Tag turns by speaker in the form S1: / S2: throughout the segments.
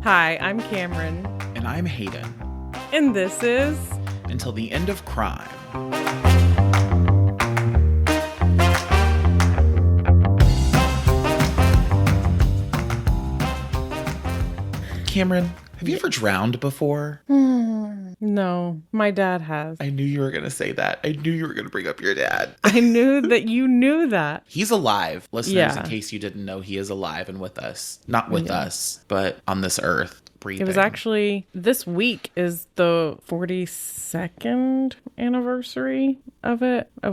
S1: Hi, I'm Cameron.
S2: And I'm Hayden.
S1: And this is
S2: Until the End of Crime. Cameron, have you ever drowned before?
S1: No, my dad has.
S2: I knew you were going to say that. I knew you were going to bring up your dad.
S1: I knew that you knew that.
S2: He's alive. Listeners,
S1: Yeah.
S2: in case you didn't know, he is alive and with us. Not with us, but on this earth. Breathing.
S1: It was actually, this week is the 42nd anniversary of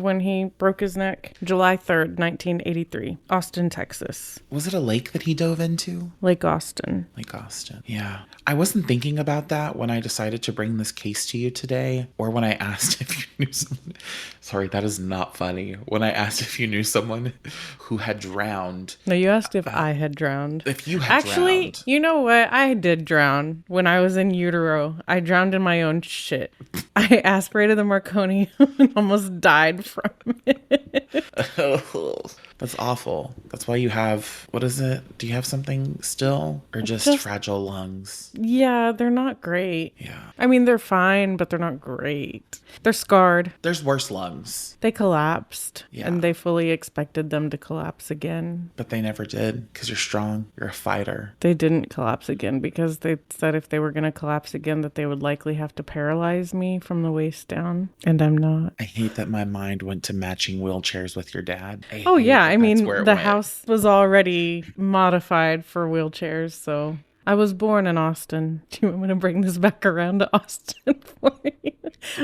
S1: when he broke his neck. July 3rd, 1983, Austin, Texas.
S2: Was it a lake that he dove into?
S1: Lake Austin.
S2: Lake Austin. Yeah. I wasn't thinking about that when I decided to bring this case to you today, or when I asked if you knew someone. Sorry, that is not funny. When I asked if you knew someone who had drowned.
S1: No, you asked if I had drowned.
S2: If you had
S1: Actually,
S2: drowned.
S1: you know what? I did drown when I was in utero. I drowned in my own shit. I aspirated the Marconi and almost died from it.
S2: That's awful. That's why you have, what is it? Do you have something still? Or just fragile lungs?
S1: Yeah, they're not great.
S2: Yeah.
S1: I mean, they're fine, but they're not great. They're scarred.
S2: There's worse lungs.
S1: They collapsed.
S2: Yeah.
S1: And they fully expected them to collapse again.
S2: But they never did, because you're strong. You're a fighter.
S1: They didn't collapse again because they said if they were going to collapse again that they would likely have to paralyze me from the waist down. And I'm not.
S2: I hate that my mind went to matching wheelchairs with your dad.
S1: Oh, yeah. I mean, the house was already modified for wheelchairs, so I was born in Austin. Do you want me to bring this back around to Austin for you?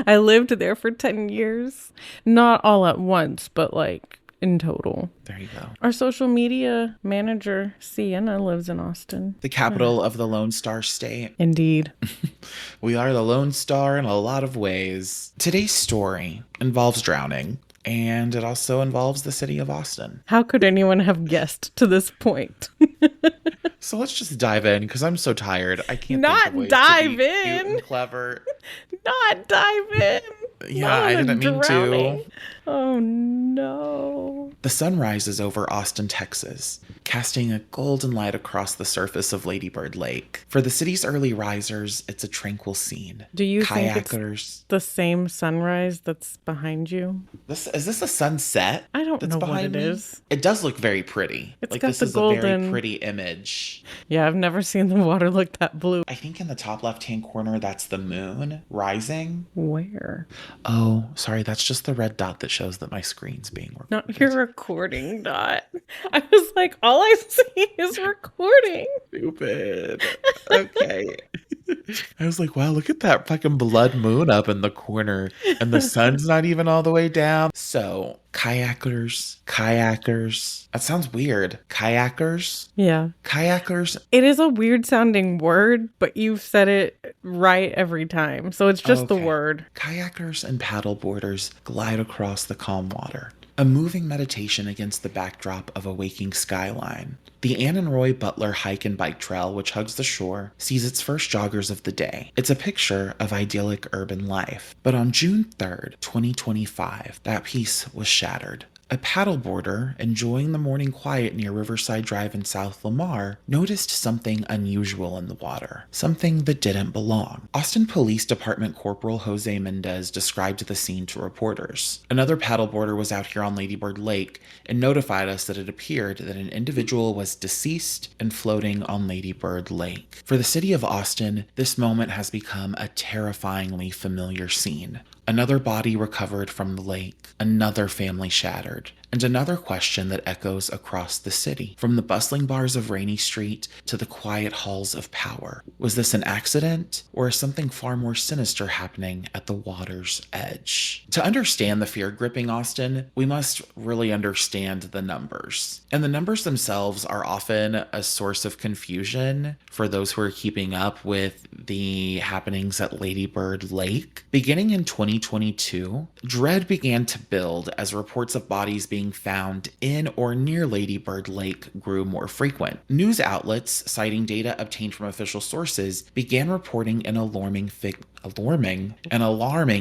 S1: I lived there for 10 years. Not all at once, but like in total.
S2: There you go.
S1: Our social media manager, Sienna, lives in Austin.
S2: The capital of the Lone Star State.
S1: Indeed.
S2: We are the Lone Star in a lot of ways. Today's story involves drowning. And it also involves the city of Austin.
S1: How could anyone have guessed to this point?
S2: So let's just dive in, because I'm so tired. I can't
S1: Not
S2: think of ways
S1: dive
S2: to be
S1: in.
S2: cute and clever.
S1: Not dive in.
S2: Yeah,
S1: Not
S2: I didn't mean
S1: drowning.
S2: to.
S1: Oh, no.
S2: The sun rises over Austin, Texas, casting a golden light across the surface of Lady Bird Lake. For the city's early risers, it's a tranquil scene.
S1: Do you think
S2: Kayakers.
S1: it's the same sunrise that's behind you?
S2: Is this a sunset?
S1: I don't
S2: that's
S1: know what
S2: behind
S1: it
S2: me?
S1: is.
S2: It does look very pretty.
S1: It's
S2: like
S1: got
S2: this
S1: the
S2: is a very
S1: golden-
S2: pretty image.
S1: Yeah, I've never seen the water look that blue.
S2: I think in the top left-hand corner, that's the moon rising.
S1: Where?
S2: Oh, sorry, that's just the red dot that shows that my screen's being recorded.
S1: Not your recording dot. I was like, all I see is recording.
S2: Stupid. Okay. I was like, wow, look at that fucking blood moon up in the corner, and the sun's not even all the way down. So, kayakers. That sounds weird. Kayakers?
S1: Yeah.
S2: Kayakers.
S1: It is a weird sounding word, but you've said it right every time. So it's just the
S2: Okay.
S1: word.
S2: Kayakers and paddleboarders glide across the calm water. A moving meditation against the backdrop of a waking skyline. The Ann and Roy Butler hike and bike trail, which hugs the shore, sees its first joggers of the day. It's a picture of idyllic urban life. But on June 3rd, 2025, that peace was shattered. A paddleboarder enjoying the morning quiet near Riverside Drive in South Lamar noticed something unusual in the water, something that didn't belong. Austin Police Department Corporal Jose Mendez described the scene to reporters. Another paddleboarder was out here on Lady Bird Lake and notified us that it appeared that an individual was deceased and floating on Lady Bird Lake. For the city of Austin, this moment has become a terrifyingly familiar scene. Another body recovered from the lake, another family shattered, and another question that echoes across the city. From the bustling bars of Rainey Street to the quiet halls of power. Was this an accident, or is something far more sinister happening at the water's edge? To understand the fear gripping Austin, we must really understand the numbers. And the numbers themselves are often a source of confusion for those who are keeping up with the happenings at Lady Bird Lake. Beginning in 2022, dread began to build as reports of bodies being found in or near Lady Bird Lake grew more frequent. News outlets, citing data obtained from official sources, began reporting an alarming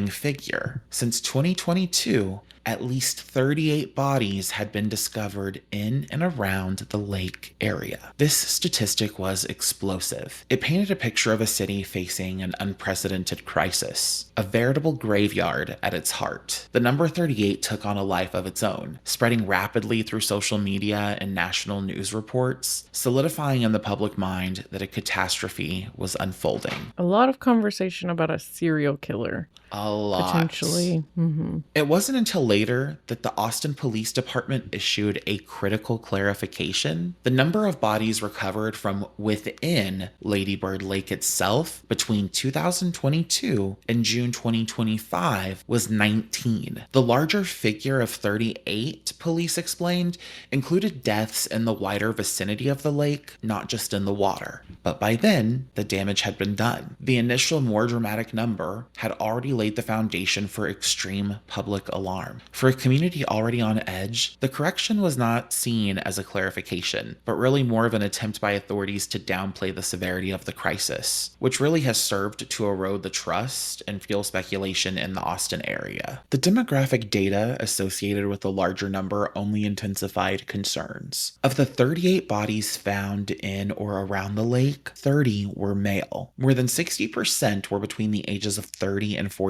S2: figure. Since 2022, at least 38 bodies had been discovered in and around the lake area. This statistic was explosive. It painted a picture of a city facing an unprecedented crisis, a veritable graveyard at its heart. The number 38 took on a life of its own, spreading rapidly through social media and national news reports, solidifying in the public mind that a catastrophe was unfolding.
S1: A lot of conversation about a serial killer.
S2: A lot.
S1: Potentially. Mm-hmm.
S2: It wasn't until later that the Austin Police Department issued a critical clarification. The number of bodies recovered from within Lady Bird Lake itself between 2022 and June 2025 was 19. The larger figure of 38, police explained, included deaths in the wider vicinity of the lake, not just in the water. But by then, the damage had been done. The initial, more dramatic number had already laid the foundation for extreme public alarm. For a community already on edge, the correction was not seen as a clarification, but really more of an attempt by authorities to downplay the severity of the crisis, which really has served to erode the trust and fuel speculation in the Austin area. The demographic data associated with the larger number only intensified concerns. Of the 38 bodies found in or around the lake, 30 were male. More than 60% were between the ages of 30 and 49.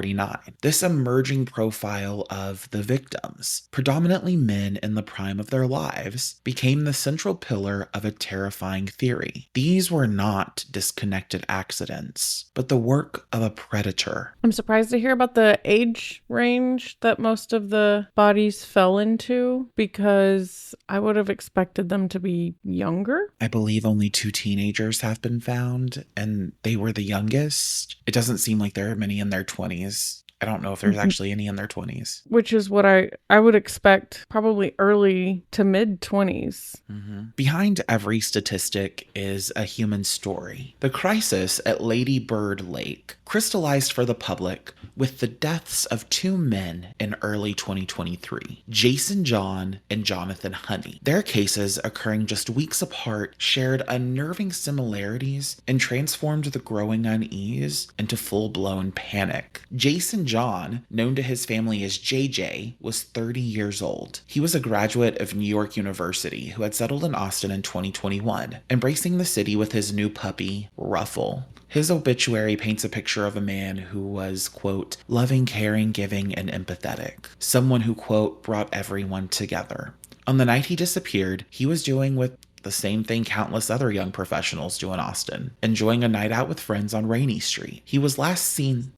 S2: This emerging profile of the victims, predominantly men in the prime of their lives, became the central pillar of a terrifying theory. These were not disconnected accidents, but the work of a predator.
S1: I'm surprised to hear about the age range that most of the bodies fell into, because I would have expected them to be younger.
S2: I believe only 2 teenagers have been found, and they were the youngest. It doesn't seem like there are many in their 20s. I don't know if there's actually any in their 20s.
S1: Which is what I would expect, probably early to mid 20s.
S2: Mm-hmm. Behind every statistic is a human story. The crisis at Lady Bird Lake crystallized for the public with the deaths of 2 men in early 2023, Jason John and Jonathan Honey. Their cases, occurring just weeks apart, shared unnerving similarities and transformed the growing unease into full-blown panic. Jason John, known to his family as JJ, was 30 years old. He was a graduate of New York University who had settled in Austin in 2021, embracing the city with his new puppy, Ruffle. His obituary paints a picture of a man who was, quote, loving, caring, giving, and empathetic. Someone who, quote, brought everyone together. On the night he disappeared, he was doing with the same thing countless other young professionals do in Austin, enjoying a night out with friends on Rainey Street. He was last seen...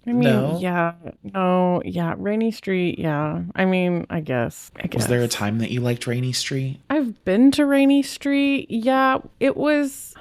S1: I mean, Rainey Street, yeah. I mean, I guess.
S2: Was there a time that you liked Rainey Street?
S1: I've been to Rainey Street, yeah. It was,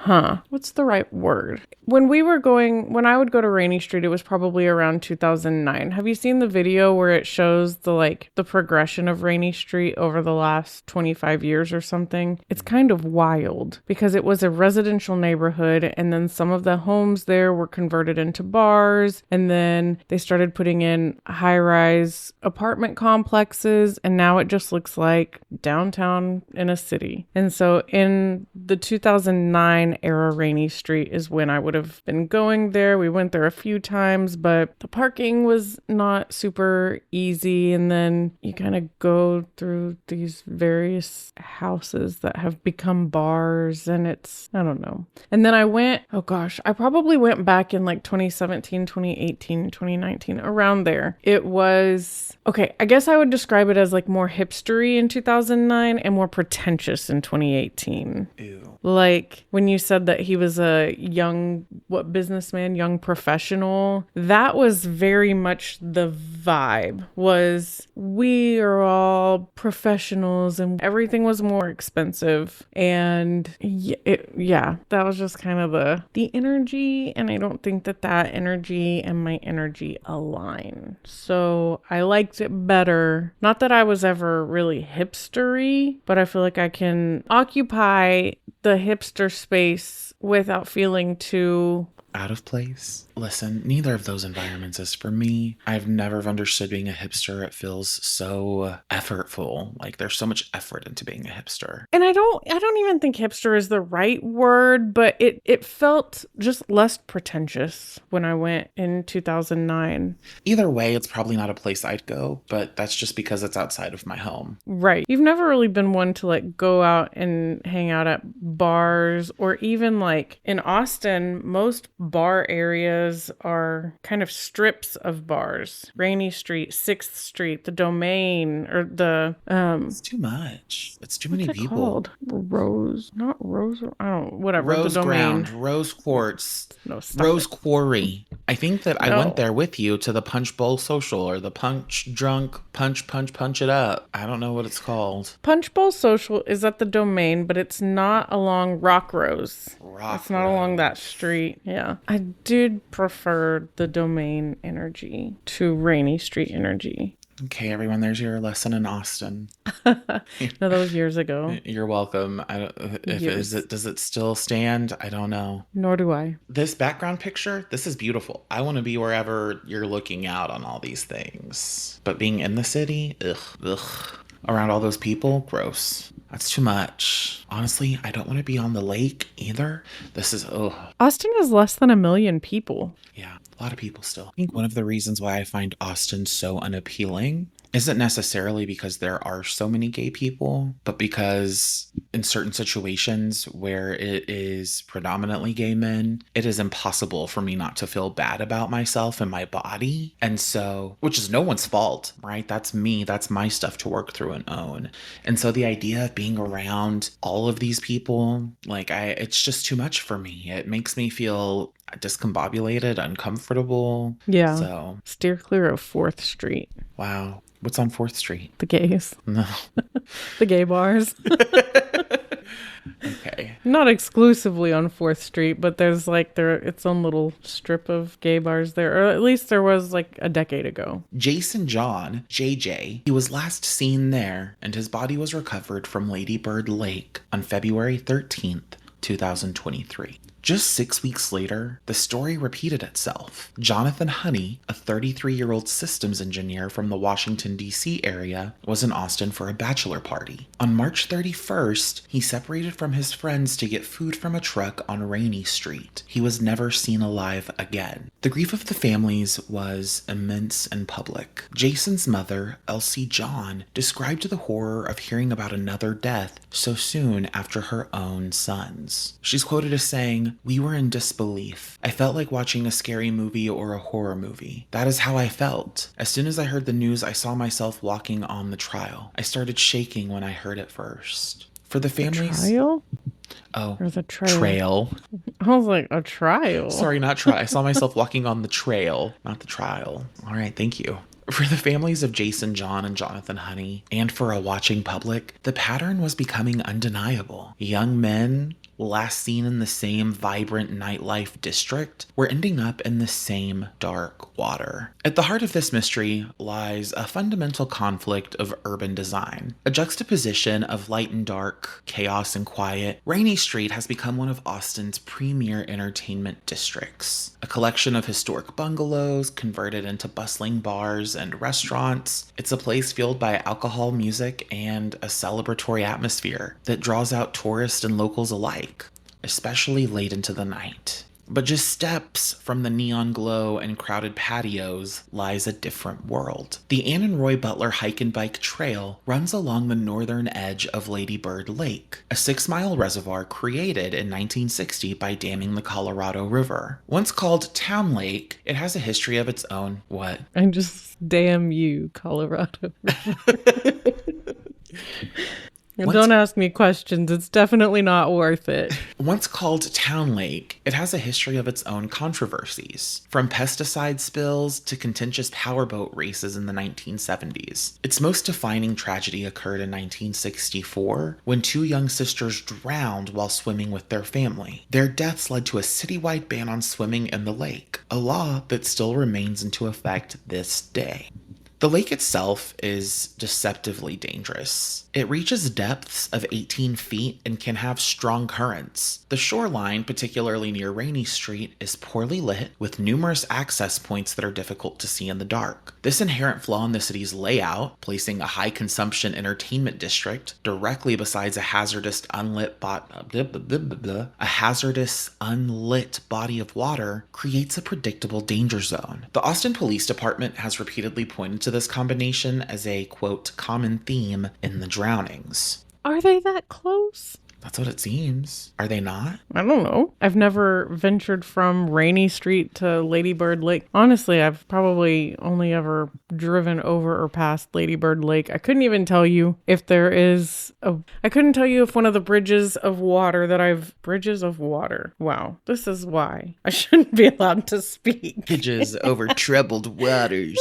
S1: what's the right word? When I would go to Rainey Street, it was probably around 2009. Have you seen the video where it shows the progression of Rainey Street over the last 25 years or something? It's kind of wild because it was a residential neighborhood, and then some of the homes there were converted into bars, and then they started putting in high-rise apartment complexes, and now it just looks like downtown in a city. And so in the 2009 era, Rainey Street is when I would have been going there. We went there a few times, but the parking was not super easy. And then you kind of go through these various houses that have become bars, and I don't know. And then I probably went back in like 2017, 2018, 2019, around there. It was, okay, I guess I would describe it as like more hipstery in 2009 and more pretentious in 2018.
S2: Ew.
S1: Like when you said that he was a young professional, that was very much the vibe, was we are all professionals and everything was more expensive. And that was just kind of the energy. And I don't think that energy and my energy align. So I liked it better. Not that I was ever really hipstery, but I feel like I can occupy the hipster space without feeling too
S2: out of place. Listen, neither of those environments is for me. I've never understood being a hipster. It feels so effortful. Like there's so much effort into being a hipster.
S1: And I don't even think hipster is the right word, but it felt just less pretentious when I went in 2009.
S2: Either way, it's probably not a place I'd go, but that's just because it's outside of my home.
S1: Right. You've never really been one to like go out and hang out at bars, or even like in Austin, most bar areas are kind of strips of bars. Rainey Street, 6th Street, the Domain, or the
S2: it's too much. It's too many people.
S1: Called? Not Rose, I don't know, whatever.
S2: Rose
S1: the Domain.
S2: Ground, Rose Quartz,
S1: no,
S2: Rose
S1: it.
S2: Quarry. I think that I went there with you to the Punch Bowl Social, or the Punch Drunk Punch It Up. I don't know what it's called.
S1: Punch Bowl Social is at the Domain, but it's not along Rock Rose. It's not along that street. Yeah. I did prefer the Domain energy to Rainey Street energy.
S2: Okay, everyone, there's your lesson in Austin.
S1: No, that was years ago.
S2: You're welcome. Does it still stand? I don't know.
S1: Nor do I.
S2: This background picture, this is beautiful. I want to be wherever you're looking out on all these things. But being in the city, ugh. Around all those people, gross. That's too much. Honestly, I don't want to be on the lake either. This is,
S1: Austin has less than 1 million people.
S2: Yeah, a lot of people still. I think one of the reasons why I find Austin so unappealing isn't necessarily because there are so many gay people, but because in certain situations where it is predominantly gay men, it is impossible for me not to feel bad about myself and my body. And so, which is no one's fault, right? That's me. That's my stuff to work through and own. And so the idea of being around all of these people, it's just too much for me. It makes me feel discombobulated, uncomfortable.
S1: Yeah.
S2: So
S1: steer clear of 4th Street.
S2: Wow. What's on 4th Street?
S1: The gays.
S2: No.
S1: The gay bars.
S2: Okay.
S1: Not exclusively on 4th Street, but there's its own little strip of gay bars there. Or at least there was a decade ago.
S2: Jason John, JJ, he was last seen there, and his body was recovered from Lady Bird Lake on February 13th, 2023. Just 6 weeks later, the story repeated itself. Jonathan Honey, a 33-year-old systems engineer from the Washington, D.C. area, was in Austin for a bachelor party. On March 31st, he separated from his friends to get food from a truck on Rainey Street. He was never seen alive again. The grief of the families was immense and public. Jason's mother, Elsie John, described the horror of hearing about another death so soon after her own son's. She's quoted as saying, "We were in disbelief. I felt like watching a scary movie or a horror movie. That is how I felt. As soon as I heard the news, I saw myself walking on the trial. I started shaking when I heard it first." For the families...
S1: Trial?
S2: Oh,
S1: or the trail?
S2: Trail.
S1: I was like, a trial?
S2: Sorry, not trial. I saw myself walking on the trail, not the trial. All right, thank you. For the families of Jason John and Jonathan Honey, and for a watching public, the pattern was becoming undeniable. Young men, last seen in the same vibrant nightlife district, were ending up in the same dark water. At the heart of this mystery lies a fundamental conflict of urban design. A juxtaposition of light and dark, chaos and quiet, Rainey Street has become one of Austin's premier entertainment districts. A collection of historic bungalows converted into bustling bars and restaurants. It's a place fueled by alcohol, music, and a celebratory atmosphere that draws out tourists and locals alike, especially late into the night. But just steps from the neon glow and crowded patios lies a different world. The Ann and Roy Butler Hike and Bike Trail runs along the northern edge of Lady Bird Lake, a 6-mile reservoir created in 1960 by damming the Colorado River. Once called Town Lake, it has a history of its own. What?
S1: And just damn you, Colorado River. Don't ask me questions. It's definitely not worth it.
S2: Once called Town Lake, it has a history of its own controversies, from pesticide spills to contentious powerboat races in the 1970s. Its most defining tragedy occurred in 1964 when two young sisters drowned while swimming with their family. Their deaths led to a citywide ban on swimming in the lake, a law that still remains into effect this day. The lake itself is deceptively dangerous. It reaches depths of 18 feet and can have strong currents. The shoreline, particularly near Rainey Street, is poorly lit with numerous access points that are difficult to see in the dark. This inherent flaw in the city's layout, placing a high-consumption entertainment district directly beside a hazardous unlit body of water, creates a predictable danger zone. The Austin Police Department has repeatedly pointed to this combination as a, quote, common theme in the drownings.
S1: Are they that close?
S2: That's what it seems. Are they not?
S1: I don't know. I've never ventured from Rainey Street to Lady Bird Lake. Honestly, I've probably only ever driven over or past Lady Bird Lake. I couldn't even tell you if there is I couldn't tell you if one of the bridges of water that Bridges of water. Wow. This is why I shouldn't be allowed to speak.
S2: Bridges over troubled waters.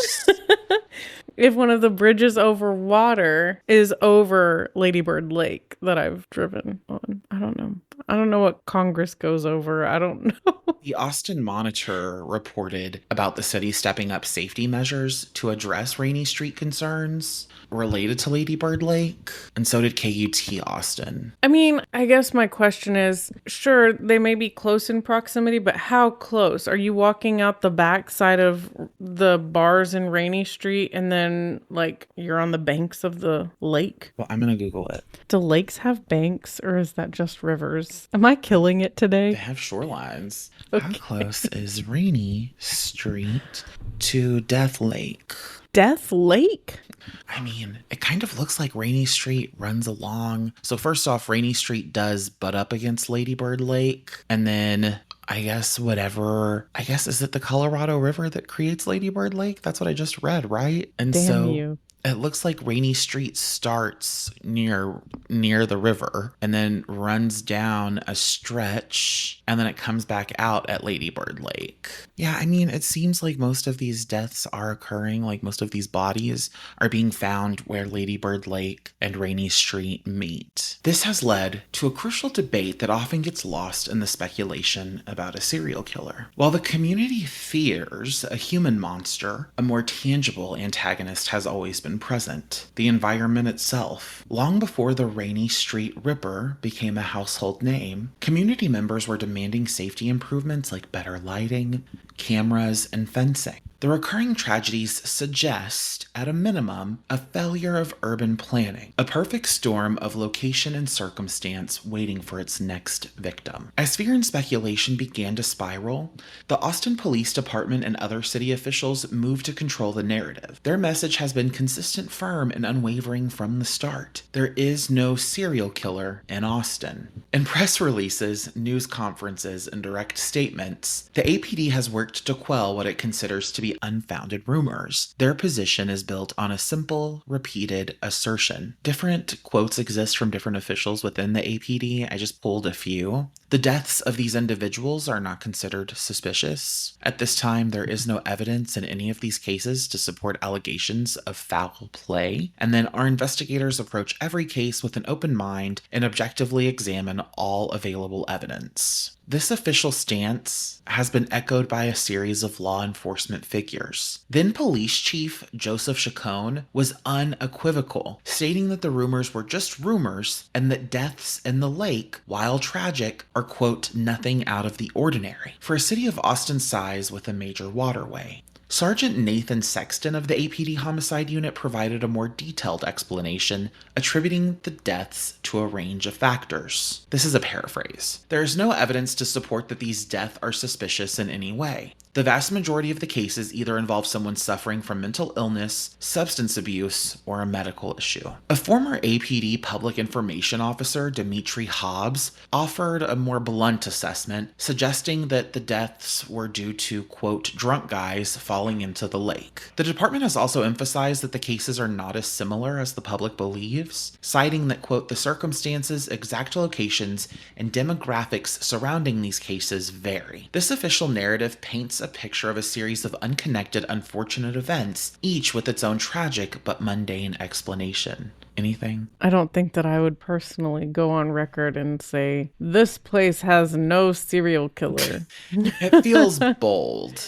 S1: If one of the bridges over water is over Lady Bird Lake that I've driven on. I don't know. I don't know what Congress goes over. I don't know.
S2: The Austin Monitor reported about the city stepping up safety measures to address Rainey Street concerns related to Lady Bird Lake, and so did KUT Austin.
S1: I mean, I guess my question is, sure, they may be close in proximity, but how close? Are you walking out the back side of the bars in Rainey Street and then, like, you're on the banks of the lake?
S2: Well, I'm going to Google it.
S1: Do lakes have banks, or is that just rivers? Am I killing it today?
S2: They have shorelines.
S1: Okay.
S2: How close is Rainey Street to Death Lake?
S1: Death Lake?
S2: I mean, it kind of looks like Rainey Street runs along. So first off, Rainey Street does butt up against Lady Bird Lake. And then I guess is it the Colorado River that creates Lady Bird Lake? That's what I just read, right? And
S1: Damn
S2: so
S1: you.
S2: It looks like Rainey Street starts near the river and then runs down a stretch and then it comes back out at Lady Bird Lake. Yeah, I mean, it seems like most of these deaths are occurring, like most of these bodies are being found where Lady Bird Lake and Rainey Street meet. This has led to a crucial debate that often gets lost in the speculation about a serial killer. While the community fears a human monster, a more tangible antagonist has always been present: the environment itself. Long before the Rainey Street Ripper became a household name, community members were demanding safety improvements like better lighting, cameras, and fencing. The recurring tragedies suggest, at a minimum, a failure of urban planning, a perfect storm of location and circumstance waiting for its next victim. As fear and speculation began to spiral, the Austin Police Department and other city officials moved to control the narrative. Their message has been consistent, firm, and unwavering from the start. There is no serial killer in Austin. In press releases, news conferences, and direct statements, the APD has worked to quell what it considers to be unfounded rumors. Their position is built on a simple, repeated assertion. Different quotes exist from different officials within the APD. I just pulled a few. The deaths of these individuals are not considered suspicious. At this time, there is no evidence in any of these cases to support allegations of foul play. And then our investigators approach every case with an open mind and objectively examine all available evidence. This official stance has been echoed by a series of law enforcement figures. Then Police Chief Joseph Chacon was unequivocal, stating that the rumors were just rumors and that deaths in the lake, while tragic, are, quote, nothing out of the ordinary for a city of Austin's size with a major waterway. Sergeant Nathan Sexton of the APD Homicide Unit provided a more detailed explanation, attributing the deaths to a range of factors. This is a paraphrase. There is no evidence to support that these deaths are suspicious in any way. The vast majority of the cases either involve someone suffering from mental illness, substance abuse, or a medical issue. A former APD public information officer, Dimitri Hobbs, offered a more blunt assessment, suggesting that the deaths were due to, quote, drunk guys falling into the lake. The department has also emphasized that the cases are not as similar as the public believes, citing that, quote, the circumstances, exact locations, and demographics surrounding these cases vary. This official narrative paints a picture of a series of unconnected, unfortunate events, each with its own tragic but mundane explanation. Anything?
S1: I don't think that I would personally go on record and say, this place has no serial killer.
S2: It feels bold.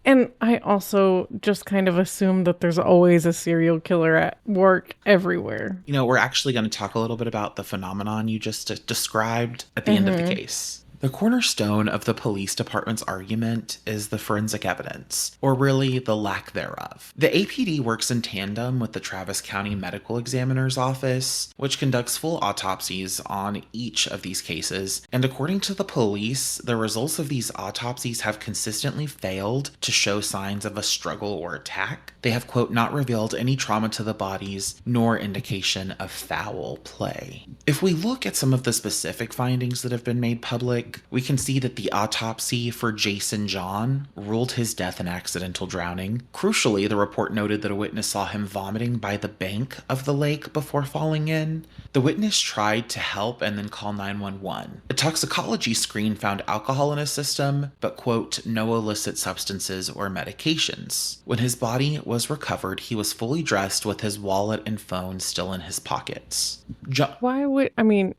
S1: And I also just kind of assume that there's always a serial killer at work everywhere.
S2: You know, we're actually going to talk a little bit about the phenomenon you just described at the end of the case. The cornerstone of the police department's argument is the forensic evidence, or really the lack thereof. The APD works in tandem with the Travis County Medical Examiner's Office, which conducts full autopsies on each of these cases, and according to the police, the results of these autopsies have consistently failed to show signs of a struggle or attack. They have, quote, not revealed any trauma to the bodies, nor indication of foul play. If we look at some of the specific findings that have been made public, we can see that the autopsy for Jason John ruled his death an accidental drowning. Crucially, the report noted that a witness saw him vomiting by the bank of the lake before falling in. The witness tried to help and then call 911. A toxicology screen found alcohol in his system, but, quote, no illicit substances or medications. When his body was recovered, he was fully dressed with his wallet and phone still in his pockets.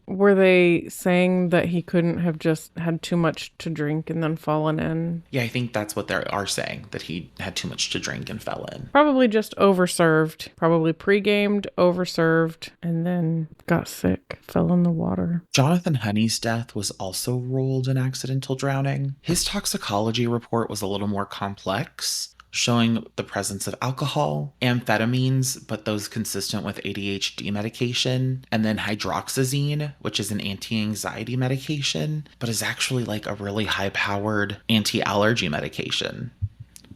S1: Were they saying that he couldn't have just had too much to drink and then fallen in?
S2: Yeah, I think that's what they are saying, that he had too much to drink and fell in.
S1: Probably just overserved, probably pre-gamed, overserved, and then got sick, fell in the water.
S2: Jonathan Honey's death was also ruled an accidental drowning. His toxicology report was a little more complex, showing the presence of alcohol, amphetamines, but those consistent with ADHD medication, and then hydroxyzine, which is an anti-anxiety medication, but is actually like a really high-powered anti-allergy medication.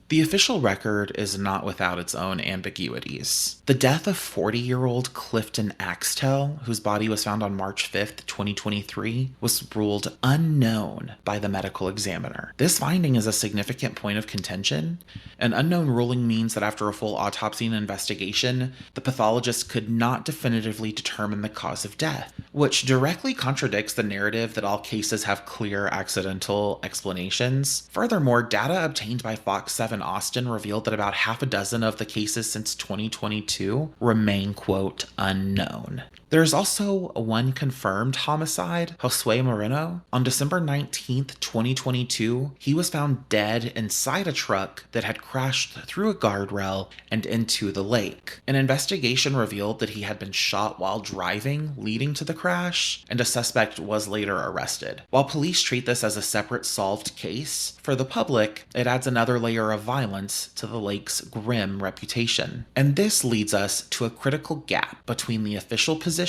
S2: The official record is not without its own ambiguities. The death of 40-year-old Clifton Axtell, whose body was found on March 5th, 2023, was ruled unknown by the medical examiner. This finding is a significant point of contention. An unknown ruling means that after a full autopsy and investigation, the pathologist could not definitively determine the cause of death, which directly contradicts the narrative that all cases have clear accidental explanations. Furthermore, data obtained by Fox 7 Austin revealed that about half a dozen of the cases since 2022 remain, quote, unknown. There's also one confirmed homicide, Josue Moreno. On December 19th, 2022, he was found dead inside a truck that had crashed through a guardrail and into the lake. An investigation revealed that he had been shot while driving, leading to the crash, and a suspect was later arrested. While police treat this as a separate solved case, for the public, it adds another layer of violence to the lake's grim reputation. And this leads us to a critical gap between the official position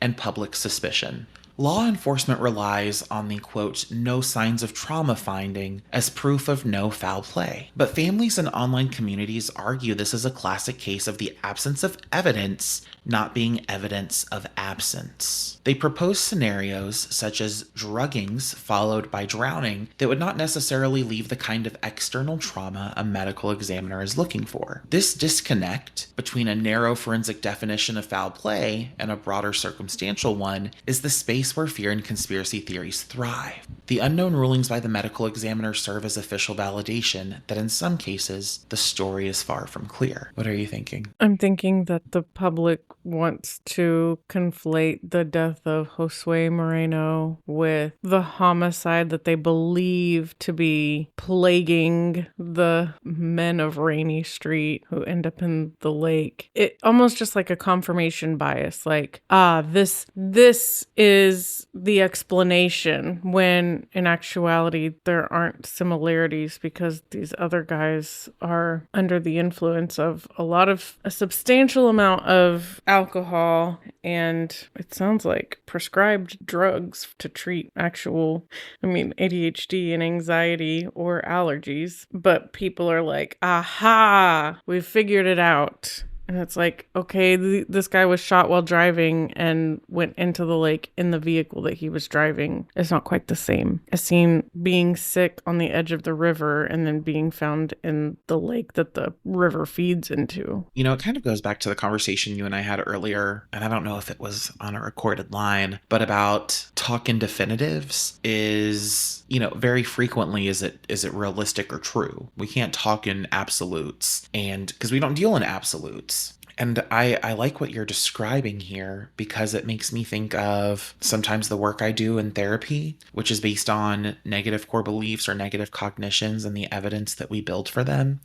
S2: and public suspicion. Law enforcement relies on the, quote, no signs of trauma finding as proof of no foul play. But families and online communities argue this is a classic case of the absence of evidence not being evidence of absence. They propose scenarios such as druggings followed by drowning that would not necessarily leave the kind of external trauma a medical examiner is looking for. This disconnect between a narrow forensic definition of foul play and a broader circumstantial one is the space where fear and conspiracy theories thrive. The unknown rulings by the medical examiner serve as official validation that in some cases, the story is far from clear. What are you thinking?
S1: I'm thinking that the public wants to conflate the death of Josue Moreno with the homicide that they believe to be plaguing the men of Rainey Street who end up in the lake. It almost just like a confirmation bias, like, this is is the explanation, when in actuality there aren't similarities, because these other guys are under the influence of a substantial amount of alcohol, and it sounds like prescribed drugs to treat ADHD and anxiety or allergies. But people are like, aha, we've figured it out. And it's like, okay, this guy was shot while driving and went into the lake in the vehicle that he was driving. It's not quite the same as seeing being sick on the edge of the river and then being found in the lake that the river feeds into.
S2: You know, it kind of goes back to the conversation you and I had earlier, and I don't know if it was on a recorded line, but about talk in definitives is, you know, very frequently is it realistic or true? We can't talk in absolutes, and because we don't deal in absolutes. And I like what you're describing here, because it makes me think of sometimes the work I do in therapy, which is based on negative core beliefs or negative cognitions and the evidence that we build for them.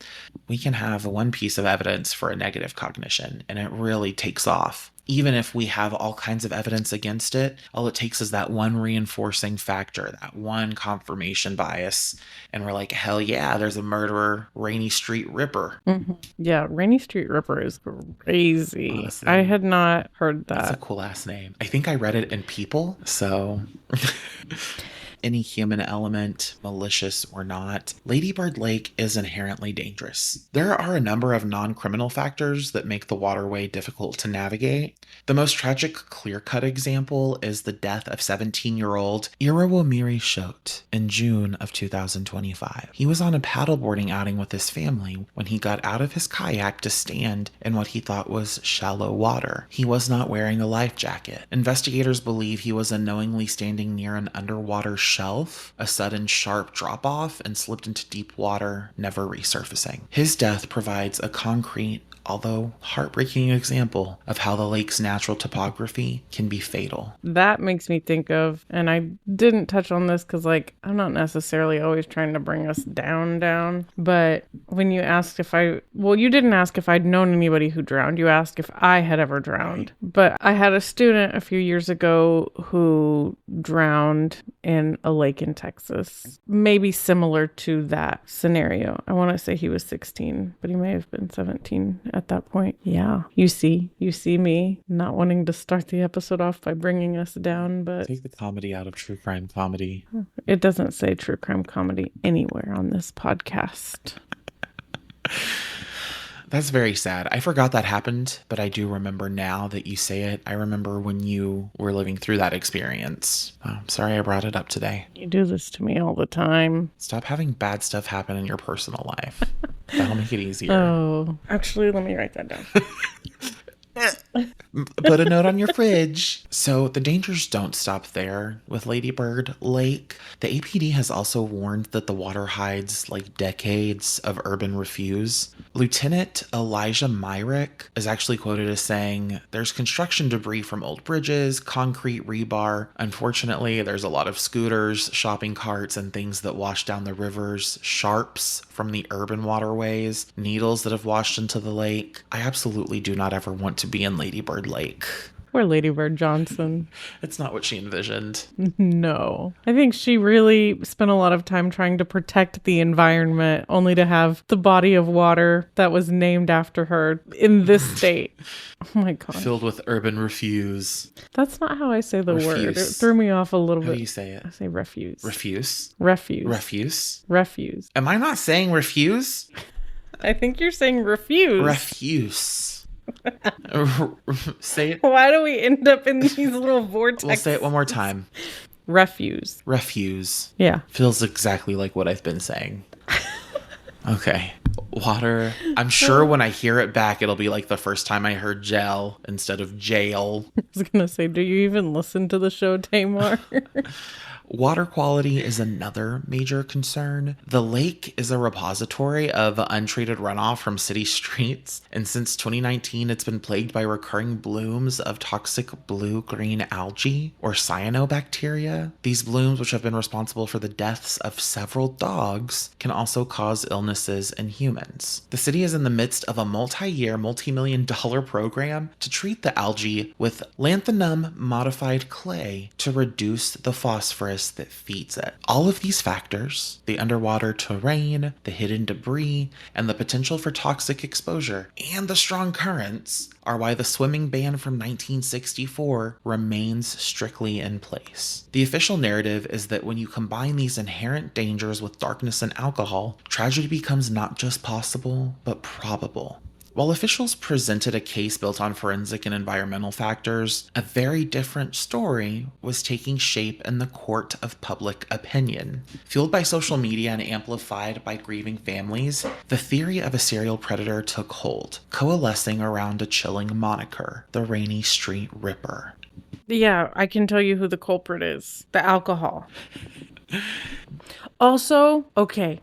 S2: We can have one piece of evidence for a negative cognition, and it really takes off. Even if we have all kinds of evidence against it, all it takes is that one reinforcing factor, that one confirmation bias. And we're like, hell yeah, there's a murderer, Rainey Street Ripper.
S1: Mm-hmm. Yeah, Rainey Street Ripper is crazy. Honestly, I had not heard that.
S2: That's a cool ass name. I think I read it in People, so... Any human element, malicious or not, Lady Bird Lake is inherently dangerous. There are a number of non-criminal factors that make the waterway difficult to navigate. The most tragic clear-cut example is the death of 17-year-old Irawamiri Shote in June of 2025. He was on a paddleboarding outing with his family when he got out of his kayak to stand in what he thought was shallow water. He was not wearing a life jacket. Investigators believe he was unknowingly standing near an underwater shelf, a sudden sharp drop-off, and slipped into deep water, never resurfacing. His death provides a concrete, although heartbreaking example of how the lake's natural topography can be fatal.
S1: That makes me think of, and I didn't touch on this because, I'm not necessarily always trying to bring us down, but when you asked you didn't ask if I'd known anybody who drowned, you asked if I had ever drowned. But I had a student a few years ago who drowned in a lake in Texas, maybe similar to that scenario. I want to say he was 16, but he may have been 17 at that point. Yeah. You see me not wanting to start the episode off by bringing us down, but...
S2: Take the comedy out of true crime comedy.
S1: It doesn't say true crime comedy anywhere on this podcast.
S2: That's very sad. I forgot that happened, but I do remember now that you say it. I remember when you were living through that experience. Oh, sorry I brought it up today.
S1: You do this to me all the time.
S2: Stop having bad stuff happen in your personal life. That'll make it easier.
S1: Oh, actually, let me write that down.
S2: Put a note on your fridge. So the dangers don't stop there with Lady Bird Lake. The APD has also warned that the water hides decades of urban refuse. Lieutenant Elijah Myrick is actually quoted as saying, "There's construction debris from old bridges, concrete rebar. Unfortunately, there's a lot of scooters, shopping carts, and things that wash down the rivers, sharps from the urban waterways, needles that have washed into the lake. I absolutely do not ever want to be in Lady Bird Lake."
S1: Poor Lady Bird Johnson.
S2: It's not what she envisioned.
S1: No. I think she really spent a lot of time trying to protect the environment, only to have the body of water that was named after her in this state. Oh my God.
S2: Filled with urban refuse.
S1: That's not how I say the word. It threw me off a little bit.
S2: How do you say it?
S1: I say refuse.
S2: Refuse?
S1: Refuse.
S2: Refuse?
S1: Refuse.
S2: Am I not saying refuse?
S1: I think you're saying refuse.
S2: Refuse. Say it.
S1: Why do we end up in these little vortexes?
S2: We'll say it one more time.
S1: Refuse.
S2: Refuse.
S1: Yeah.
S2: Feels exactly like what I've been saying. Okay. Water. I'm sure when I hear it back, it'll be like the first time I heard gel instead of jail.
S1: I was going to say, do you even listen to the show, Tamar?
S2: Water quality is another major concern. The lake is a repository of untreated runoff from city streets, and since 2019, it's been plagued by recurring blooms of toxic blue-green algae, or cyanobacteria. These blooms, which have been responsible for the deaths of several dogs, can also cause illnesses in humans. humans. The city is in the midst of a multi-year, multi-million-dollar program to treat the algae with lanthanum-modified clay to reduce the phosphorus that feeds it. All of these factors, the underwater terrain, the hidden debris, and the potential for toxic exposure, and the strong currents, are why the swimming ban from 1964 remains strictly in place. The official narrative is that when you combine these inherent dangers with darkness and alcohol, tragedy becomes not just possible, but probable. While officials presented a case built on forensic and environmental factors, a very different story was taking shape in the court of public opinion. Fueled by social media and amplified by grieving families, the theory of a serial predator took hold, coalescing around a chilling moniker, the Rainey Street Ripper.
S1: Yeah, I can tell you who the culprit is. The alcohol. Also, okay.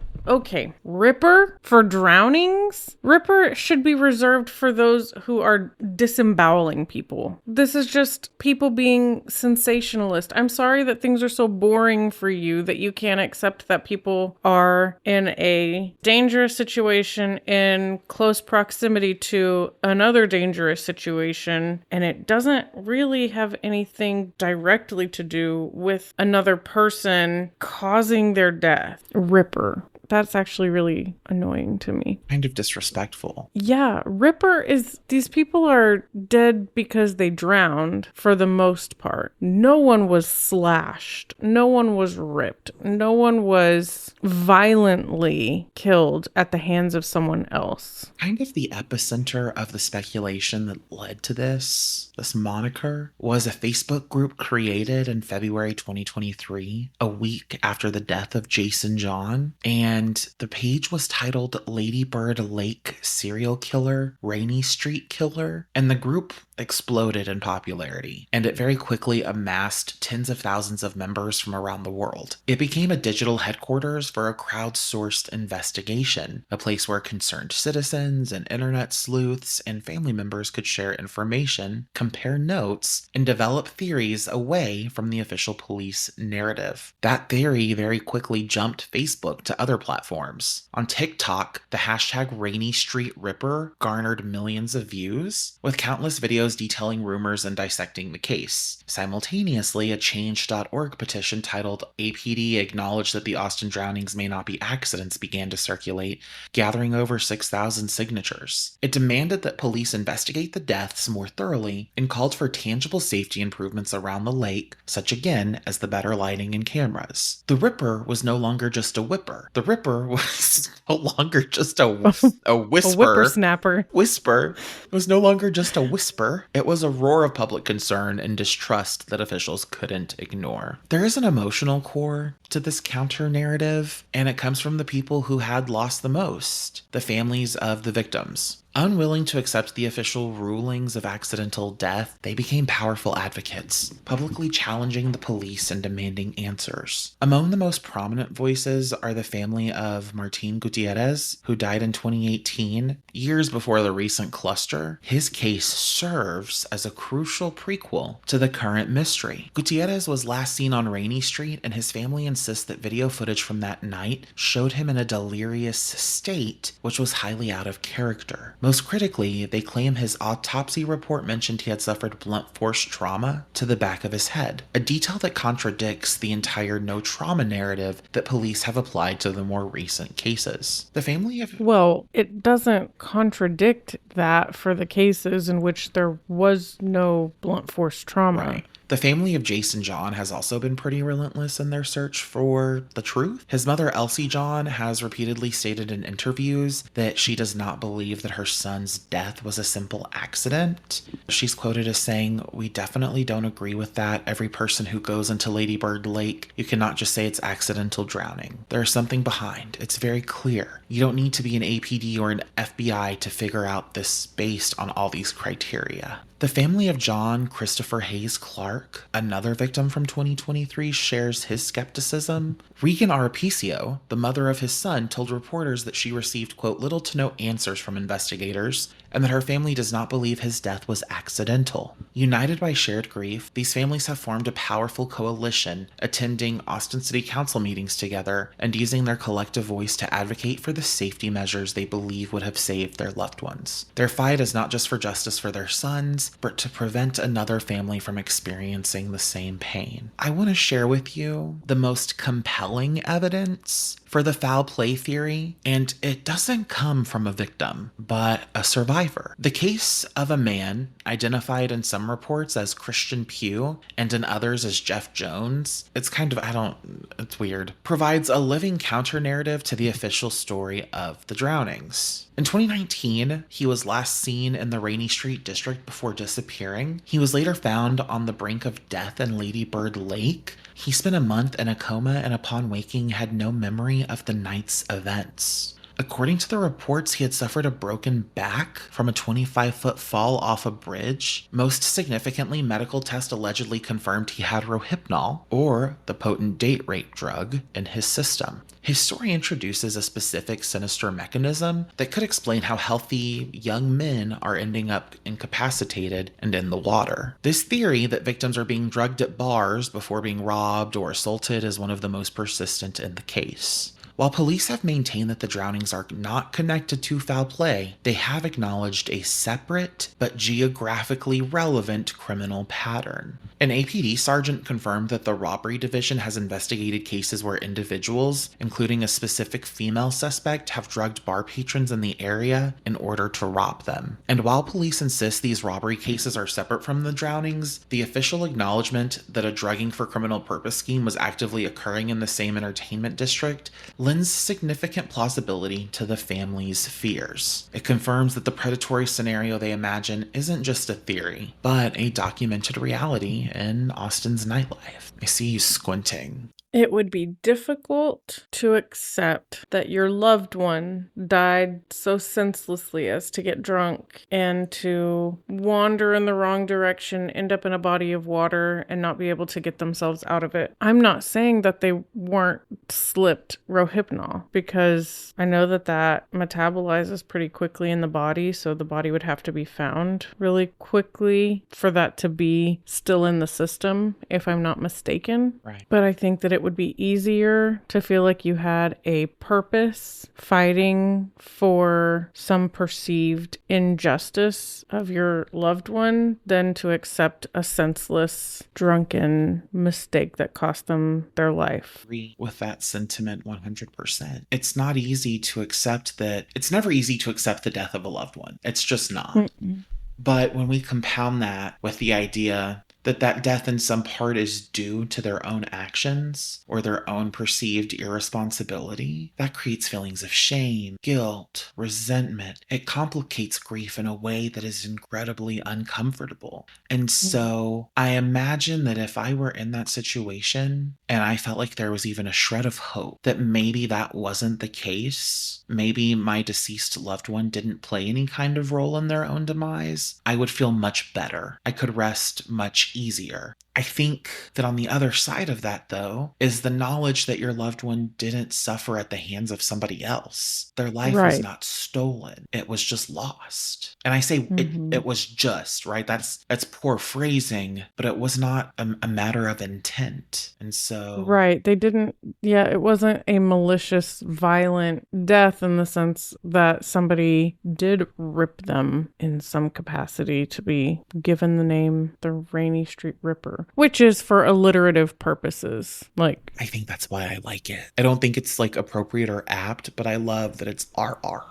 S1: Ripper for drownings? Ripper should be reserved for those who are disemboweling people. This is just people being sensationalist. I'm sorry that things are so boring for you that you can't accept that people are in a dangerous situation in close proximity to another dangerous situation, and it doesn't really have anything directly to do with another person causing their death. Ripper. That's actually really annoying to me.
S2: Kind of disrespectful.
S1: Yeah, Ripper is, these people are dead because they drowned for the most part. No one was slashed. No one was ripped. No one was violently killed at the hands of someone else.
S2: Kind of the epicenter of the speculation that led to this moniker was a Facebook group created in February 2023, a week after the death of Jason John, and the page was titled Lady Bird Lake Serial Killer, Rainey Street Killer, and the group exploded in popularity, and it very quickly amassed tens of thousands of members from around the world. It became a digital headquarters for a crowdsourced investigation, a place where concerned citizens and internet sleuths and family members could share information, compare notes, and develop theories away from the official police narrative. That theory very quickly jumped Facebook to other platforms. On TikTok, the hashtag Rainey Street Ripper garnered millions of views, with countless videos detailing rumors and dissecting the case. Simultaneously, a change.org petition titled APD acknowledged that the Austin drownings may not be accidents began to circulate, gathering over 6,000 signatures. It demanded that police investigate the deaths more thoroughly and called for tangible safety improvements around the lake, such again as the better lighting and cameras. The Ripper was no longer just a whipper. The Ripper was no longer just a whisper.
S1: A whippersnapper.
S2: Whisper was no longer just a whisper. It was a roar of public concern and distrust that officials couldn't ignore. There is an emotional core to this counter-narrative, and it comes from the people who had lost the most, the families of the victims. Unwilling to accept the official rulings of accidental death, they became powerful advocates, publicly challenging the police and demanding answers. Among the most prominent voices are the family of Martin Gutierrez, who died in 2018, years before the recent cluster. His case serves as a crucial prequel to the current mystery. Gutierrez was last seen on Rainey Street, and his family insists that video footage from that night showed him in a delirious state, which was highly out of character. Most critically, they claim his autopsy report mentioned he had suffered blunt force trauma to the back of his head, a detail that contradicts the entire no trauma narrative that police have applied to the more recent cases. The family of...
S1: Well, it doesn't contradict that for the cases in which there was no blunt force trauma.
S2: Right. The family of Jason John has also been pretty relentless in their search for the truth. His mother, Elsie John, has repeatedly stated in interviews that she does not believe that her son's death was a simple accident. She's quoted as saying, "We definitely don't agree with that. Every person who goes into Lady Bird Lake, you cannot just say it's accidental drowning. There's something behind. It's very clear. You don't need to be an APD or an FBI to figure out this based on all these criteria." The family of John Christopher Hayes Clark, another victim from 2023, shares his skepticism. Regan Arapicio, the mother of his son, told reporters that she received, quote, little to no answers from investigators and that her family does not believe his death was accidental. United by shared grief, these families have formed a powerful coalition, attending Austin City Council meetings together and using their collective voice to advocate for the safety measures they believe would have saved their loved ones. Their fight is not just for justice for their sons, but to prevent another family from experiencing the same pain. I want to share with you the most compelling evidence for the foul play theory, and it doesn't come from a victim, but a survivor. The case of a man, identified in some reports as Christian Pugh and in others as Jeff Jones, it's weird, provides a living counter-narrative to the official story of the drownings. In 2019, he was last seen in the Rainey Street district before disappearing. He was later found on the brink of death in Lady Bird Lake. He spent a month in a coma and upon waking had no memory of the night's events. According to the reports, he had suffered a broken back from a 25-foot fall off a bridge. Most significantly, medical tests allegedly confirmed he had Rohypnol, or the potent date rape drug, in his system. His story introduces a specific sinister mechanism that could explain how healthy young men are ending up incapacitated and in the water. This theory that victims are being drugged at bars before being robbed or assaulted is one of the most persistent in the case. While police have maintained that the drownings are not connected to foul play, they have acknowledged a separate but geographically relevant criminal pattern. An APD sergeant confirmed that the robbery division has investigated cases where individuals, including a specific female suspect, have drugged bar patrons in the area in order to rob them. And while police insist these robbery cases are separate from the drownings, the official acknowledgement that a drugging for criminal purpose scheme was actively occurring in the same entertainment district lends significant plausibility to the family's fears. It confirms that the predatory scenario they imagine isn't just a theory, but a documented reality in Austin's nightlife. I see you squinting.
S1: It would be difficult to accept that your loved one died so senselessly as to get drunk and to wander in the wrong direction, end up in a body of water, and not be able to get themselves out of it. I'm not saying that they weren't slipped Rohypnol, because I know that that metabolizes pretty quickly in the body, so the body would have to be found really quickly for that to be still in the system, if I'm not mistaken.
S2: Right.
S1: But I think that it would be easier to feel like you had a purpose fighting for some perceived injustice of your loved one than to accept a senseless, drunken mistake that cost them their life.
S2: I agree with that sentiment 100%. It's not easy to accept that. It's never easy to accept the death of a loved one. It's just not.
S1: Mm-mm.
S2: But when we compound that with the idea that that death in some part is due to their own actions or their own perceived irresponsibility, that creates feelings of shame, guilt, resentment. It complicates grief in a way that is incredibly uncomfortable. And so I imagine that if I were in that situation and I felt like there was even a shred of hope that maybe that wasn't the case, maybe my deceased loved one didn't play any kind of role in their own demise, I would feel much better. I could rest much easier. I think that on the other side of that, though, is the knowledge that your loved one didn't suffer at the hands of somebody else. Their life was not stolen. It was just lost. And I say it was just, right? That's poor phrasing, but it was not a matter of intent. And so...
S1: Right. They didn't... Yeah, it wasn't a malicious, violent death in the sense that somebody did rip them in some capacity to be given the name the Rainey Street Ripper, which is for alliterative purposes. Like,
S2: I think that's why I like it. I don't think it's like appropriate or apt, but I love that it's RR.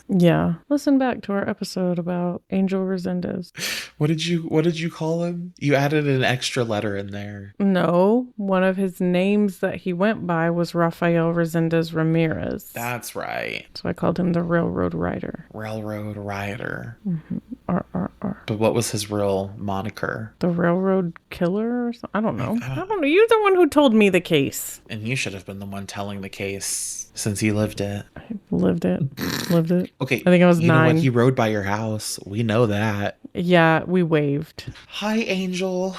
S1: Yeah. Listen back to our episode about Angel Resendez.
S2: What did you call him? You added an extra letter in there.
S1: No, one of his names that he went by was Rafael Resendez Ramirez.
S2: That's right.
S1: So I called him the Railroad Rider.
S2: Railroad Rider.
S1: Mm-hmm. RRR.
S2: But what was his real moniker?
S1: The Railroad Killer or something? I don't know. I don't know. You're the one who told me the case.
S2: And you should have been the one telling the case since he lived it.
S1: I lived it. Lived it.
S2: Okay.
S1: I think I was 9.
S2: You know what? He rode by your house. We know that.
S1: Yeah, we waved.
S2: Hi, Angel.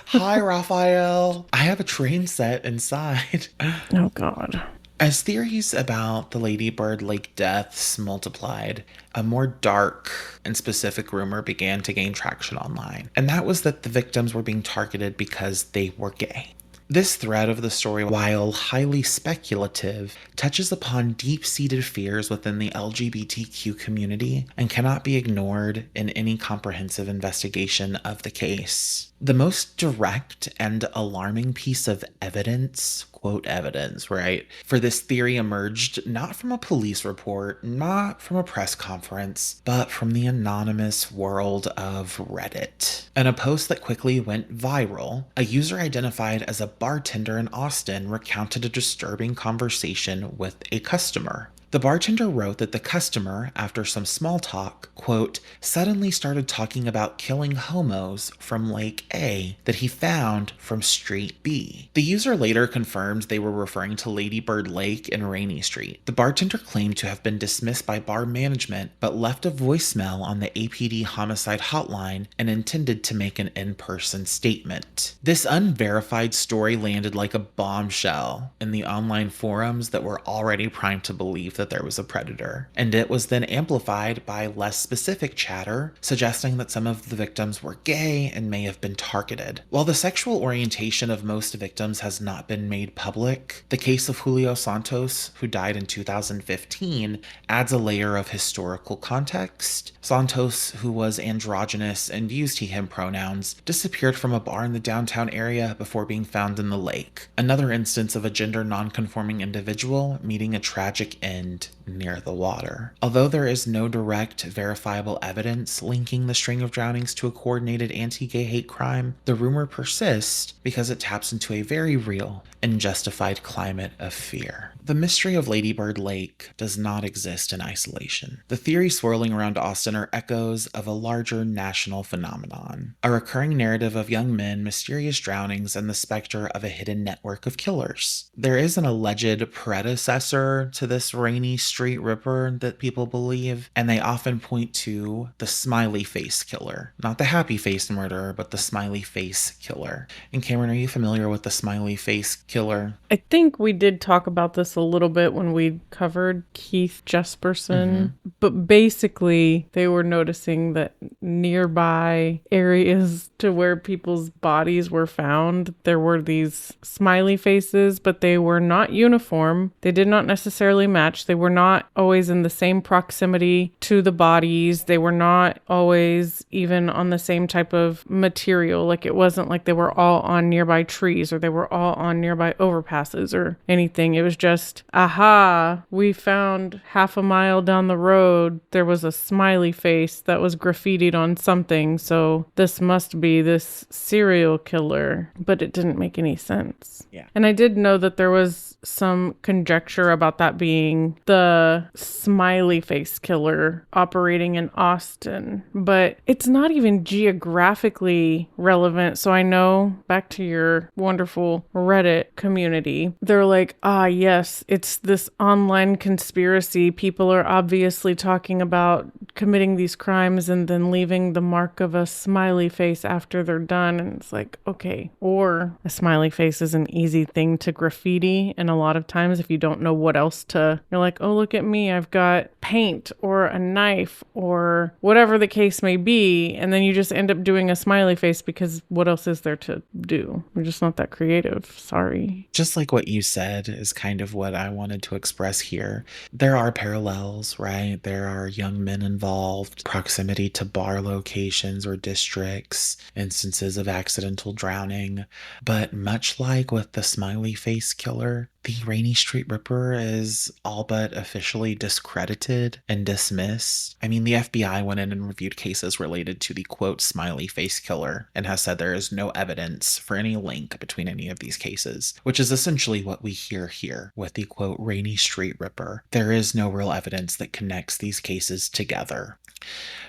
S2: Hi, Raphael. I have a train set inside.
S1: Oh, God.
S2: As theories about the Lady Bird Lake deaths multiplied, a more dark and specific rumor began to gain traction online, and that was that the victims were being targeted because they were gay. This thread of the story, while highly speculative, touches upon deep-seated fears within the LGBTQ community and cannot be ignored in any comprehensive investigation of the case. The most direct and alarming piece of evidence, quote evidence, right, for this theory emerged not from a police report, not from a press conference, but from the anonymous world of Reddit. In a post that quickly went viral, a user identified as a bartender in Austin recounted a disturbing conversation with a customer. The bartender wrote that the customer, after some small talk, quote, suddenly started talking about killing homos from Lake A that he found from Street B. The user later confirmed they were referring to Lady Bird Lake and Rainey Street. The bartender claimed to have been dismissed by bar management, but left a voicemail on the APD homicide hotline and intended to make an in-person statement. This unverified story landed like a bombshell in the online forums that were already primed to believe that there was a predator, and it was then amplified by less specific chatter suggesting that some of the victims were gay and may have been targeted. While the sexual orientation of most victims has not been made public, the case of Julio Santos, who died in 2015, adds a layer of historical context. Santos, who was androgynous and used he/him pronouns, disappeared from a bar in the downtown area before being found in the lake. Another instance of a gender non-conforming individual meeting a tragic end near the water. Although there is no direct, verifiable evidence linking the string of drownings to a coordinated anti-gay hate crime, the rumor persists because it taps into a very real and justified climate of fear. The mystery of Lady Bird Lake does not exist in isolation. The theories swirling around Austin are echoes of a larger national phenomenon, a recurring narrative of young men, mysterious drownings, and the specter of a hidden network of killers. There is an alleged predecessor to this Rainey Street Ripper that people believe, and they often point to the smiley face killer. Not the happy face murderer, but the smiley face killer. And Cameron, are you familiar with the smiley face killer?
S1: I think we did talk about this a little bit when we covered Keith Jesperson, but basically they were noticing that nearby areas to where people's bodies were found, there were these smiley faces, but they were not uniform. They did not necessarily match. They were not always in the same proximity to the bodies. They were not always even on the same type of material. Like, it wasn't like they were all on nearby trees or they were all on nearby overpasses or anything. It was just, aha, we found half a mile down the road, there was a smiley face that was graffitied on something. So this must be this serial killer, but it didn't make any sense.
S2: Yeah.
S1: And I did know that there was some conjecture about that being the smiley face killer operating in Austin, but it's not even geographically relevant. So I know, back to your wonderful Reddit community, they're like, yes, it's this online conspiracy. People are obviously talking about committing these crimes and then leaving the mark of a smiley face after they're done. And it's like, okay, or a smiley face is an easy thing to graffiti. And a lot of times, if you don't know what else to, you're like, oh, look at me, I've got paint or a knife or whatever the case may be. And then you just end up doing a smiley face because what else is there to do? We're just not that creative. Sorry.
S2: Just like what you said is kind of what I wanted to express here. There are parallels, right? There are young men involved, proximity to bar locations or districts, instances of accidental drowning. But much like with the smiley face killer, the Rainey Street Ripper is all but officially discredited and dismissed. I mean, the FBI went in and reviewed cases related to the quote smiley face killer and has said there is no evidence for any link between any of these cases, which is essentially what we hear here with the quote Rainey Street Ripper. There is no real evidence that connects these cases together.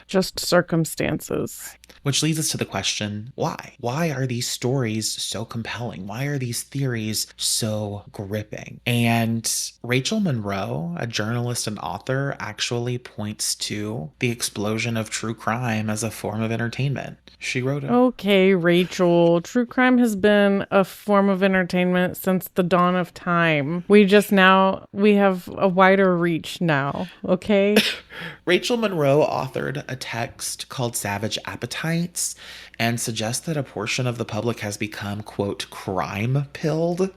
S1: just circumstances.
S2: Which leads us to the question, why? Why are these stories so compelling? Why are these theories so gripping? And Rachel Monroe, a journalist and author, actually points to the explosion of true crime as a form of entertainment. She wrote it.
S1: Okay, Rachel. True crime has been a form of entertainment since the dawn of time. We have a wider reach now, okay?
S2: Rachel Monroe authored a text called Savage Appetites and suggests that a portion of the public has become, quote, crime-pilled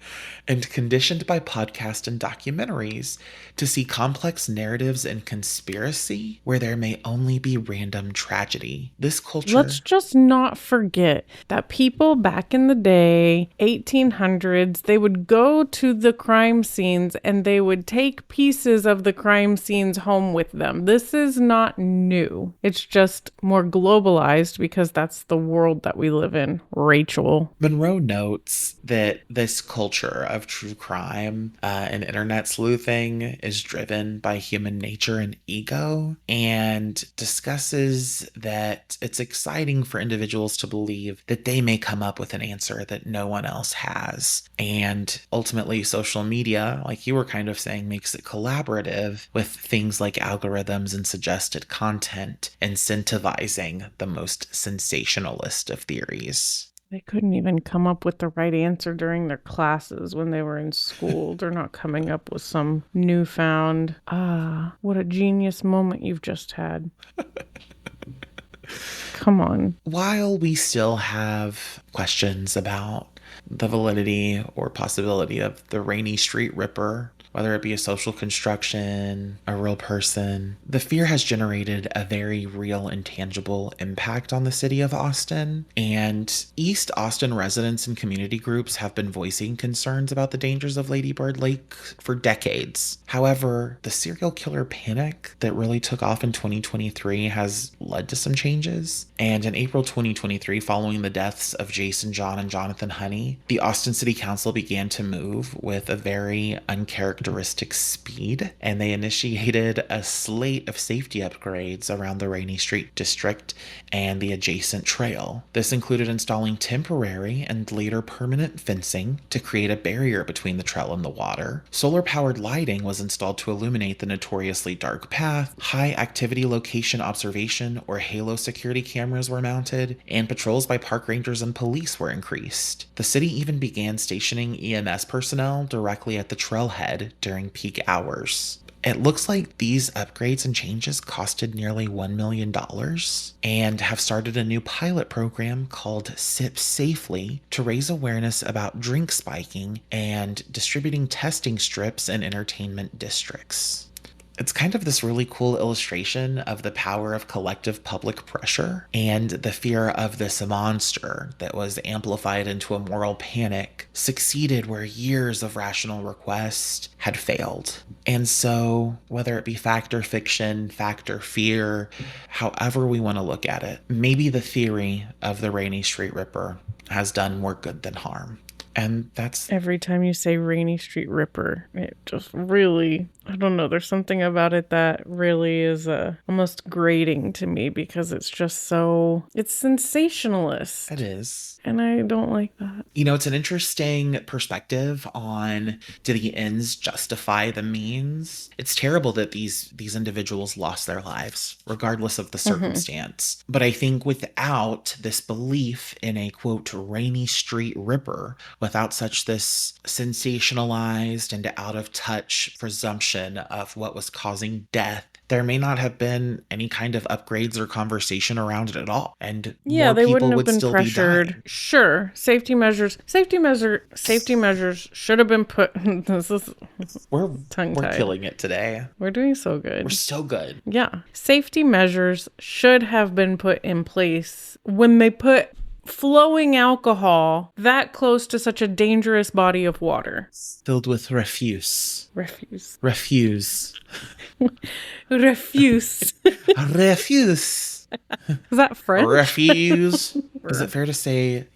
S2: and conditioned by podcasts and documentaries to see complex narratives and conspiracy where there may only be random tragedy. This culture...
S1: Let's just not forget that people back in the day, 1800s, they would go to the crime scenes and they would take pieces of the crime scenes home with them. This is not new. It's just more globalized because that's the world that we live in, Rachel.
S2: Monroe notes that this culture of true crime and internet sleuthing is driven by human nature and ego, and discusses that it's exciting for individuals to believe that they may come up with an answer that no one else has. And ultimately, social media, like you were kind of saying, makes it collaborative with things like algorithms and suggested content, incentivizing the most sensationalist of theories.
S1: They couldn't even come up with the right answer during their classes when they were in school. They're not coming up with some newfound, what a genius moment you've just had. Come on.
S2: While we still have questions about the validity or possibility of the Rainey Street Ripper, whether it be a social construction, a real person, the fear has generated a very real and tangible impact on the city of Austin. And East Austin residents and community groups have been voicing concerns about the dangers of Lady Bird Lake for decades. However, the serial killer panic that really took off in 2023 has led to some changes. And in April 2023, following the deaths of Jason John and Jonathan Honey, the Austin City Council began to move with a very uncharacteristic speed, and they initiated a slate of safety upgrades around the Rainey Street district and the adjacent trail. This included installing temporary and later permanent fencing to create a barrier between the trail and the water. Solar-powered lighting was installed to illuminate the notoriously dark path. High-activity location observation or halo security cameras were mounted, and patrols by park rangers and police were increased. The city even began stationing EMS personnel directly at the trailhead during peak hours. It looks like these upgrades and changes costed nearly $1 million and have started a new pilot program called Sip Safely to raise awareness about drink spiking and distributing testing strips in entertainment districts. It's kind of this really cool illustration of the power of collective public pressure and the fear of this monster that was amplified into a moral panic succeeded where years of rational request had failed. And so, whether it be fact or fiction, fact or fear, however we want to look at it, maybe the theory of the Rainey Street Ripper has done more good than harm. And that's...
S1: Every time you say Rainey Street Ripper, it just really, I don't know, there's something about it that really is almost grating to me because it's just so, it's sensationalist.
S2: It is.
S1: And I don't like that.
S2: You know, it's an interesting perspective on, do the ends justify the means? It's terrible that these individuals lost their lives, regardless of the circumstance. But I think without this belief in a, quote, Rainey Street Ripper, without such this sensationalized and out of touch presumption of what was causing death, there may not have been any kind of upgrades or conversation around it at all. And more
S1: they
S2: people
S1: wouldn't have
S2: would
S1: been
S2: still
S1: pressured.
S2: be dying.
S1: Sure. Safety measures should have been put.
S2: We're
S1: tongue-tied.
S2: killing it today.
S1: We're doing so good.
S2: We're so good.
S1: Yeah. Safety measures should have been put in place when they put flowing alcohol that close to such a dangerous body of water.
S2: Filled with refuse.
S1: Refuse.
S2: Refuse.
S1: Refuse.
S2: Refuse.
S1: Is that French?
S2: Refuse. Is it fair to say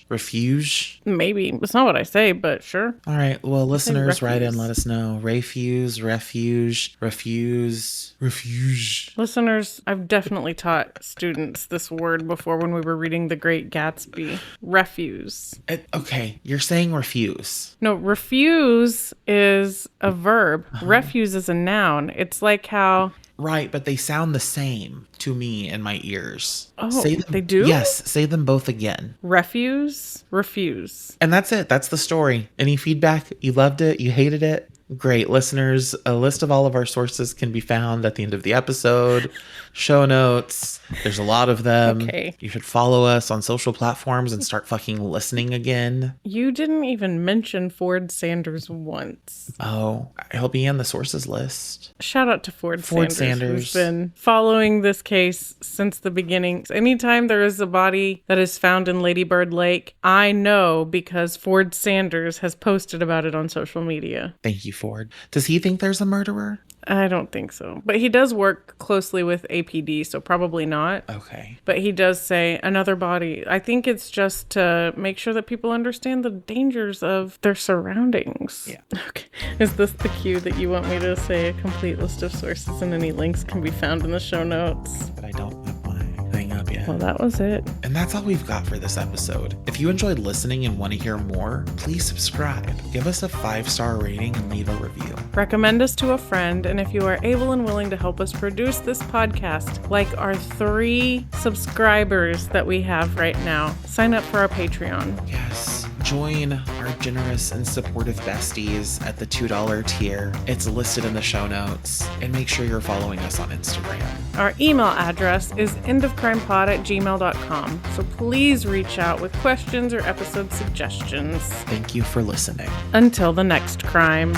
S2: refuge?
S1: Maybe. It's not what I say, but sure.
S2: All right. Well, listeners, write in, let us know. Refuse, refuge, refuse, refuge.
S1: Listeners, I've definitely taught students this word before when we were reading The Great Gatsby. Refuse.
S2: Okay. You're saying refuse.
S1: No, refuse is a verb. Refuse is a noun. It's like how...
S2: Right, but they sound the same to me in my ears.
S1: Oh, they do?
S2: Yes, say them both again.
S1: Refuse, refuse.
S2: And that's it. That's the story. Any feedback? You loved it? You hated it? Great. Listeners, a list of all of our sources can be found at the end of the episode. Show notes. There's a lot of them.
S1: Okay.
S2: You should follow us on social platforms and start fucking listening again.
S1: You didn't even mention Ford Sanders once.
S2: Oh, he'll be in the sources list.
S1: Shout out to Ford Sanders, who's been following this case since the beginning. Anytime there is a body that is found in Lady Bird Lake, I know because Ford Sanders has posted about it on social media.
S2: Thank you, Ford. Does he think there's a murderer?
S1: I don't think so. But he does work closely with APD, so probably not.
S2: Okay.
S1: But he does say another body. I think it's just to make sure that people understand the dangers of their surroundings.
S2: Yeah.
S1: Okay. Is this the cue that you want me to say a complete list of sources and any links can be found in the show notes?
S2: But I don't have my thing up yet.
S1: Well, that was it.
S2: And that's all we've got for this episode. If you enjoyed listening and want to hear more, please subscribe. Give us a 5-star rating and leave a review.
S1: Recommend us to a friend, and if you are able and willing to help us produce this podcast, like our 3 subscribers that we have right now, sign up for our Patreon.
S2: Yes. Join our generous and supportive besties at the $2 tier. It's listed in the show notes. And make sure you're following us on Instagram.
S1: Our email address is endofcrimepod@gmail.com. So please reach out with questions or episode suggestions.
S2: Thank you for listening.
S1: Until the next crime.